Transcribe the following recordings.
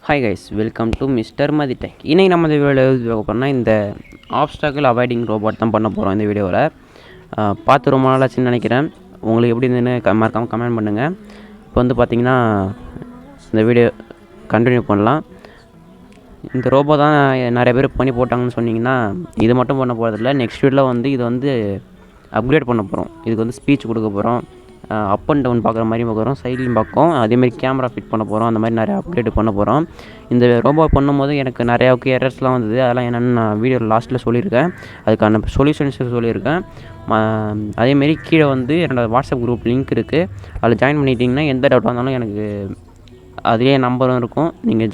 Hi guys, welcome to mister Mathi tech. இன்றைக்கி நம்ம இந்த வீடியோவில் பார்க்க போகிறோம்னா இந்த ஆப்ஸ்டாக்கிள் அவாய்டிங் ரோபோட் தான் பண்ண போகிறோம். இந்த வீடியோவில் பார்த்து ரொம்ப நாளாச்சுன்னு நினைக்கிறேன். உங்களுக்கு எப்படி இருந்ததுன்னு மறக்காமல் கமெண்ட் பண்ணுங்கள். இப்போ வந்து பார்த்திங்கன்னா இந்த வீடியோ கண்டினியூ பண்ணலாம். இந்த ரோபோ தான் நிறைய பேர் பண்ணி போட்டாங்கன்னு சொன்னிங்கன்னா இது மட்டும் பண்ண போகிறதில்ல. நெக்ஸ்ட் வீடியோவில் வந்து இதை வந்து அப்கிரேட் பண்ண போகிறோம். இதுக்கு வந்து ஸ்பீச் கொடுக்க போகிறோம். அப் அண்ட் டவுன் பார்க்குற மாதிரி பார்க்குறோம், சைட்லையும் பார்க்கும். அதேமாதிரி கேமரா ஃபிட் பண்ண போகிறோம். அந்த மாதிரி நிறையா அப்கிரேட் பண்ண போகிறோம். இந்த ரோபோ பண்ணும்போது எனக்கு நிறையா எரர்ஸ்லாம் வந்தது. அதெல்லாம் என்னென்னு நான் வீடியோ லாஸ்ட்டில் சொல்லியிருக்கேன். அதுக்கான சொல்யூஷன்ஸ் சொல்லியிருக்கேன். அதேமாரி கீழே வந்து என்னோடய வாட்ஸ்அப் குரூப் லிங்க் இருக்குது. அதில் ஜாயின் பண்ணிட்டீங்கன்னா எந்த டவுட்டாக இருந்தாலும் எனக்கு அதிலே நம்பரும் இருக்கும். நீங்கள்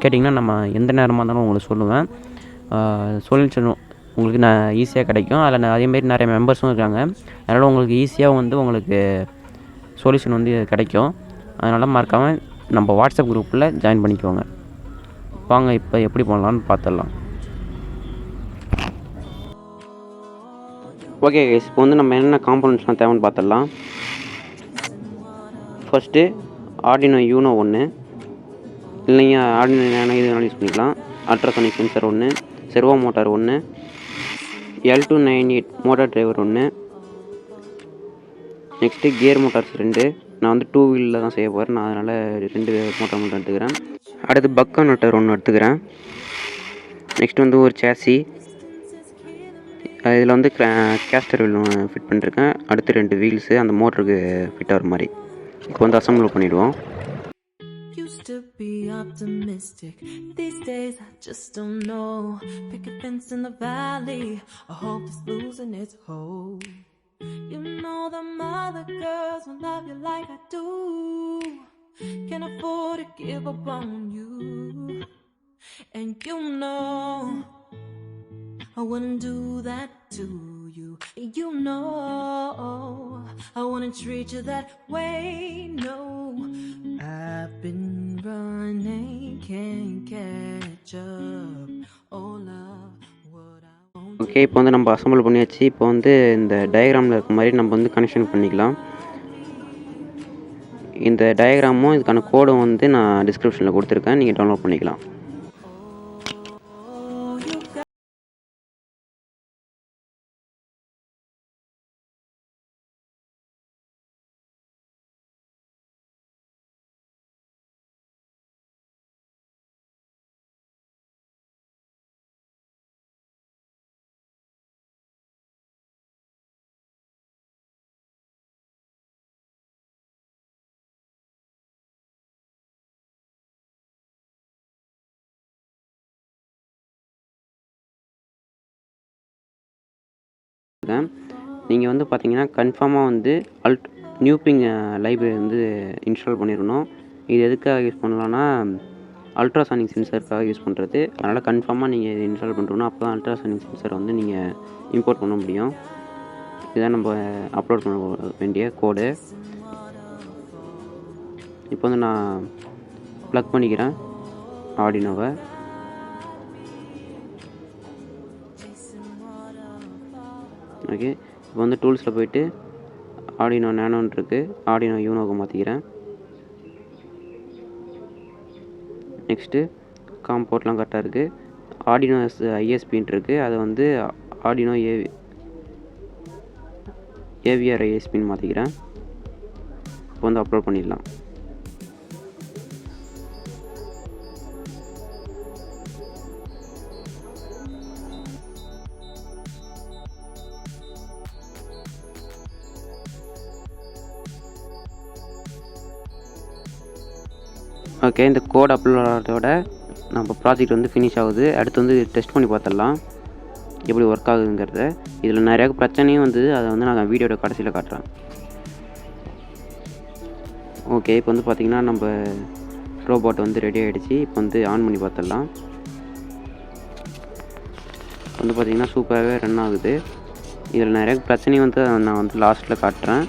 கேட்டிங்கன்னா நம்ம எந்த நேரமாக இருந்தாலும் உங்களுக்கு சொல்லுவேன். சொல்யூஷன் உங்களுக்கு நான் ஈஸியாக கிடைக்கும். அதில் அதேமாரி நிறைய மெம்பர்ஸும் இருக்காங்க. அதனால் உங்களுக்கு ஈஸியாக வந்து உங்களுக்கு சொல்யூஷன் வந்து கிடைக்கும். அதனால் மறக்காமல் நம்ம வாட்ஸ்அப் குரூப்பில் ஜாயின் பண்ணிக்கோங்க. வாங்க இப்போ எப்படி பண்ணலான்னு பார்த்துடலாம். ஓகே கைஸ், இப்போ வந்து நம்ம என்னென்ன காம்போனன்ட்ஸ்லாம் தேவைன்னு பார்த்துடலாம். ஃபஸ்ட்டு ஆர்டினோ யூனோ ஒன்று, இல்லைங்க ஆர்டினோ நேனோ இது வேணாலும் யூஸ் பண்ணிக்கலாம். அல்ட்ராசோனிக் சென்சர் ஒன்று, செர்வோ மோட்டார் ஒன்று, L298 மோட்டார் டிரைவர் ஒன்று, நெக்ஸ்ட்டு கியர் மோட்டார்ஸ் 2. நான் வந்து 2 வீலில் தான் செய்ய போகிறேன். நான் அதனால் 2 மோட்டார் மட்டும் எடுத்துக்கிறேன். அடுத்து பக் கன்வெர்ட்டர் ஒன்று எடுத்துக்கிறேன். நெக்ஸ்ட் வந்து ஒரு சேசி, இதில் வந்து கேஸ்டர் வீல் ஃபிட் பண்ணியிருக்கேன். அடுத்து 2 வீல்ஸு அந்த மோட்டருக்கு ஃபிட் ஆகிற மாதிரி. இப்போ வந்து அசம்பிள் பண்ணிவிடுவோம். To be optimistic these days, I just don't know. Pick a fence in the valley, I hope it's losing its hold. You know them other girls will love you like I do. Can't afford to give up on you. And you know I wouldn't do that to you. You know I wouldn't treat you that way. No, I've been running, can't catch up. Oh love, what I want. Okay, இப்போ வந்து நம்ம assemble பண்ணியாச்சு. இப்போ வந்து இந்த டயக்ராமில் இருக்க மாதிரி நம்ம வந்து கனெக்ஷன் பண்ணிக்கலாம். இந்த டயக்ராமும் இதுக்கான கோடும் வந்து நான் டிஸ்கிரிப்ஷனில் கொடுத்துருக்கேன், நீங்கள் டவுன்லோட் பண்ணிக்கலாம். நீங்கள் வந்து பார்த்தீங்கன்னா கன்ஃபார்மாக வந்து நியூபிங் லைப்ரரி வந்து இன்ஸ்டால் பண்ணிடணும். இது எதுக்காக யூஸ் பண்ணலான்னா அல்ட்ராசானிக் சென்சருக்காக யூஸ் பண்ணுறது. அதனால் கன்ஃபார்மாக நீங்கள் இது இன்ஸ்டால் பண்ணுறோன்னா அப்போ தான் அல்ட்ராசானிக் சென்சரை வந்து நீங்கள் இம்போர்ட் பண்ண முடியும். இதுதான் நம்ம அப்லோட் பண்ண வேண்டிய கோடு. இப்போ வந்து நான் ப்ளக் பண்ணிக்கிறேன் ஆர்டினோவை. ஓகே, இப்போ வந்து டூல்ஸில் போய்ட்டு ஆர்டினோ நேனோன்னு இருக்குது, ஆர்டினோ யூனோவை மாற்றிக்கிறேன். நெக்ஸ்ட்டு காம்போர்ட்லாம் கரெக்டாக இருக்குது. ஆர்டினோ ஐஎஸ்பின்னு இருக்குது, அதை வந்து ஆர்டினோ ஏவிஆர் ஐஎஸ்பின்னு மாற்றிக்கிறேன். இப்போ வந்து அப்லோட் பண்ணிடலாம். ஓகே, இந்த கோட் அப்லோட் ஆகிறதோட நம்ம ப்ராஜெக்ட் வந்து ஃபினிஷ் ஆகுது. அடுத்து வந்து டெஸ்ட் பண்ணி பார்த்துடலாம் எப்படி ஒர்க் ஆகுதுங்கிறத. இதில் நிறையா பிரச்சனையும் வந்து அதை வந்து நான் வீடியோட கடைசியில் காட்டுறேன். ஓகே, இப்போ வந்து பார்த்திங்கன்னா நம்ம ரோபோட் வந்து ரெடி ஆகிடுச்சு. இப்போ வந்து ஆன் பண்ணி பார்த்துடலாம். வந்து பார்த்திங்கன்னா சூப்பராகவே ரன் ஆகுது. இதில் நிறைய பிரச்சனையும் வந்து நான் வந்து லாஸ்ட்டில் காட்டுறேன்.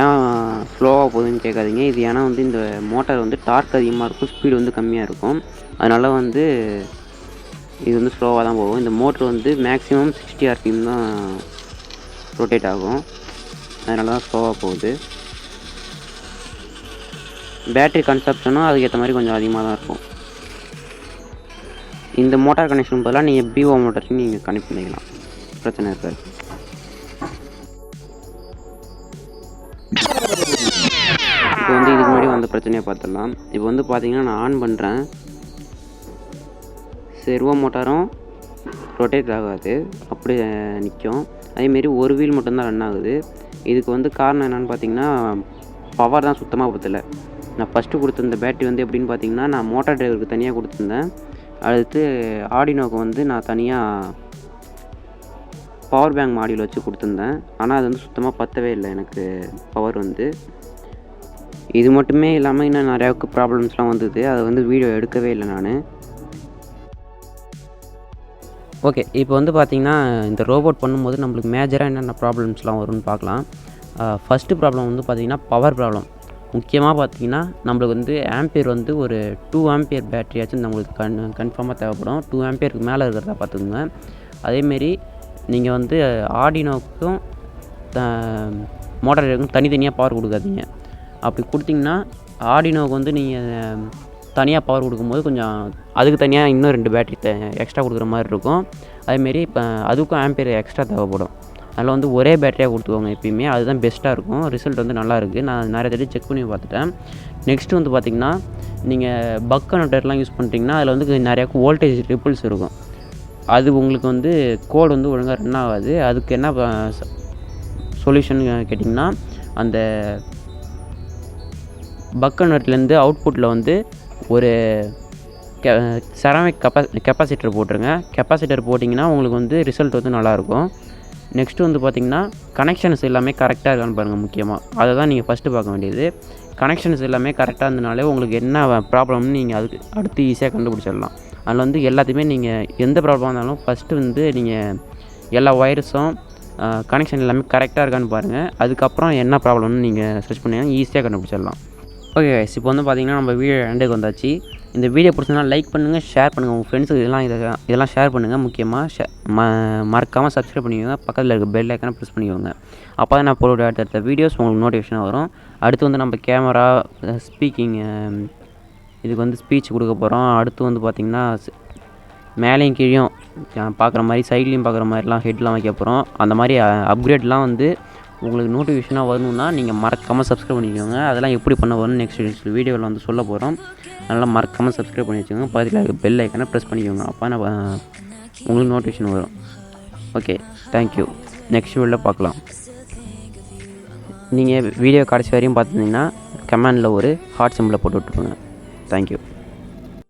ஏன் ஸ்லோவாக போகுதுன்னு கேட்காதீங்க. இது ஏன்னா வந்து இந்த மோட்டார் வந்து டார்க் அதிகமாக இருக்கும், ஸ்பீடு வந்து கம்மியாக இருக்கும். அதனால் வந்து இது வந்து ஸ்லோவாக தான் போகும். இந்த மோட்ரு வந்து மேக்ஸிமம் 60 ஆர்பிஎம் தான் ரொட்டேட் ஆகும். அதனால தான் ஸ்லோவாக போகுது. பேட்ரி கன்சப்ஷனும் அதுக்கேற்ற மாதிரி கொஞ்சம் அதிகமாக தான் இருக்கும். இந்த மோட்டார் கனெக்ஷன் பதிலாக நீங்கள் பிஓ மோட்டருக்கு நீங்கள் கனெக்ட் பண்ணிக்கலாம், பிரச்சனை இருக்காது. இப்போ வந்து இதுக்கு முன்னாடி வந்த பிரச்சனையை பார்த்துடலாம். இப்போ வந்து பார்த்தீங்கன்னா நான் ஆன் பண்ணுறேன், செர்வோ மோட்டாரும் ரொட்டேட் ஆகாது, அப்படி நிற்கும். அதேமாரி ஒரு வீல் மட்டும்தான் ரன் ஆகுது. இதுக்கு வந்து காரணம் என்னென்னு பார்த்தீங்கன்னா பவர் தான் சுத்தமாக பத்தலை. நான் ஃபஸ்ட்டு கொடுத்துருந்த பேட்டரி வந்து எப்படின்னு பார்த்தீங்கன்னா நான் மோட்டார் டிரைவருக்கு தனியாக கொடுத்துருந்தேன். அடுத்து ஆர்டினோக்கு வந்து நான் தனியாக பவர் பேங்க் மாடியூல் வச்சு கொடுத்துருந்தேன். ஆனால் அது வந்து சுத்தமாக பத்தவே இல்லை எனக்கு பவர் வந்து. இது மட்டுமே இல்லாமல் இன்னும் நிறையாவுக்கு ப்ராப்ளம்ஸ்லாம் வந்தது. அதை வந்து வீடியோ எடுக்கவே இல்லை நான். ஓகே, இப்போ வந்து பார்த்திங்கன்னா இந்த ரோபோட் பண்ணும்போது நம்மளுக்கு மேஜராக என்னென்ன ப்ராப்ளம்ஸ்லாம் வரும்னு பார்க்கலாம். ஃபஸ்ட்டு ப்ராப்ளம் வந்து பார்த்திங்கன்னா பவர் ப்ராப்ளம். முக்கியமாக பார்த்திங்கன்னா நம்மளுக்கு வந்து ஆம்பியர் வந்து ஒரு 2 ஆம்பியர் பேட்டரியாச்சும் நம்மளுக்கு கன்ஃபார்மாக தேவைப்படும். 2 ஆம்பியருக்கு மேலே இருக்கிறதா பார்த்துக்கோங்க. அதேமாரி நீங்கள் வந்து ஆர்டினோவுக்கும் மோட்டார் டிரைவருக்கும் தனித்தனியாக பவர் கொடுக்காதீங்க. அப்படி கொடுத்திங்கன்னா ஆர்டினோவுக்கு வந்து நீங்கள் தனியாக பவர் கொடுக்கும்போது கொஞ்சம் அதுக்கு தனியாக இன்னும் 2 பேட்டரி எக்ஸ்ட்ரா கொடுக்குற மாதிரி இருக்கும். அதேமாரி இப்போ அதுக்கும் ஆம்பியர் எக்ஸ்ட்ரா தேவைப்படும். அதில் வந்து ஒரே பேட்டரியாக கொடுத்துக்கோங்க எப்பயுமே, அதுதான் பெஸ்ட்டாக இருக்கும். ரிசல்ட் வந்து நல்லாயிருக்கு, நான் நிறைய தடவை செக் பண்ணி பார்த்துட்டேன். நெக்ஸ்ட்டு வந்து பார்த்திங்கன்னா நீங்கள் பக் கனெக்டர்லாம் யூஸ் பண்ணுறீங்கன்னா அதில் வந்து நிறையா வோல்டேஜ் ரிப்பிள்ஸ் இருக்கும். அது உங்களுக்கு வந்து கோட் வந்து ஒழுங்காக ரன் ஆகாது. அதுக்கு என்ன சொல்யூஷன் கேட்டிங்கன்னா அந்த பக் கன்வெர்ட்லேருந்து அவுட்புட்டில் வந்து ஒரு செராமிக் கெப்பாசிட்டர் போட்டுருங்க. கெப்பாசிட்டர் போட்டிங்கன்னா உங்களுக்கு வந்து ரிசல்ட் வந்து நல்லாயிருக்கும். நெக்ஸ்ட்டு வந்து பார்த்திங்கன்னா கனெக்ஷன்ஸ் எல்லாமே கரெக்டாக இருக்கான்னு பாருங்கள். முக்கியமாக அதை தான் நீங்கள் ஃபஸ்ட்டு பார்க்க வேண்டியது. கனெக்ஷன்ஸ் எல்லாமே கரெக்டாக இருந்தனாலே உங்களுக்கு என்ன ப்ராப்ளம்னு நீங்கள் அதுக்கு அடுத்து ஈஸியாக கண்டுபிடிச்சிடலாம். அதில் வந்து எல்லாத்தையுமே நீங்கள் எந்த ப்ராப்ளமாக இருந்தாலும் ஃபஸ்ட்டு வந்து நீங்கள் எல்லா ஒயர்ஸும் கனெக்ஷன் எல்லாமே கரெக்டாக இருக்கான்னு பாருங்கள். அதுக்கப்புறம் என்ன ப்ராப்ளம்னு நீங்கள் சர்ச் பண்ணிங்கன்னா ஈஸியாக கண்டுபிடிச்சிடலாம். ஓகே கைஸ், இப்போ வந்து பார்த்திங்கன்னா நம்ம வீடியோ எண்டுக்கு வந்தாச்சு. இந்த வீடியோ பிடிச்சதுனா லைக் பண்ணுங்கள், ஷேர் பண்ணுங்கள், உங்கள் ஃப்ரெண்ட்ஸுக்கு இதெல்லாம் ஷேர் பண்ணுங்கள். முக்கியமாக மறக்காமல் சப்ஸ்கிரைப் பண்ணிக்கோங்க. பக்கத்தில் இருக்க பெல் ஐக்கானை ப்ரெஸ் பண்ணிக்கோங்க. அப்போ தான் நான் போட அடுத்த வீடியோஸ் உங்களுக்கு நோட்டிஃபிகேஷனாக வரும். அடுத்து வந்து நம்ம கேமரா ஸ்பீக்கிங் இதுக்கு வந்து ஸ்பீச் கொடுக்க போகிறோம். அடுத்து வந்து பார்த்திங்கன்னா மேலேயும் கீழேயும் பார்க்குற மாதிரி சைட்லேயும் பார்க்குற மாதிரிலாம் ஹெட்லாம் வைக்க போகிறோம். அந்த மாதிரி அப்கிரேட்லாம் வந்து உங்களுக்கு நோட்டிஃபிகேஷனாக வரணுன்னா நீங்கள் மறக்காமல் சப்ஸ்கிரைப் பண்ணிக்கோங்க. அதெல்லாம் எப்படி பண்ண வரும்னு நெக்ஸ்ட் வீடியோவில் வந்து சொல்ல போகிறோம். அதனால் மறக்காமல் சப்ஸ்கிரைப் பண்ணி வச்சுக்கோங்க. பக்கத்தில் பெல் ஐக்கானை ப்ரெஸ் பண்ணிக்கோங்க. அப்போ நான் உங்களுக்கு நோட்டிஃபிகேஷன் வரும். Okay, thank you. நெக்ஸ்ட் வீடியோவில் பார்க்கலாம். நீங்கள் வீடியோ கடைசி வரையும் பார்த்துருந்தீங்கன்னா கமெண்டில் ஒரு ஹார்ட் சிம்பிளை போட்டு விட்டுருங்க. தேங்க்யூ.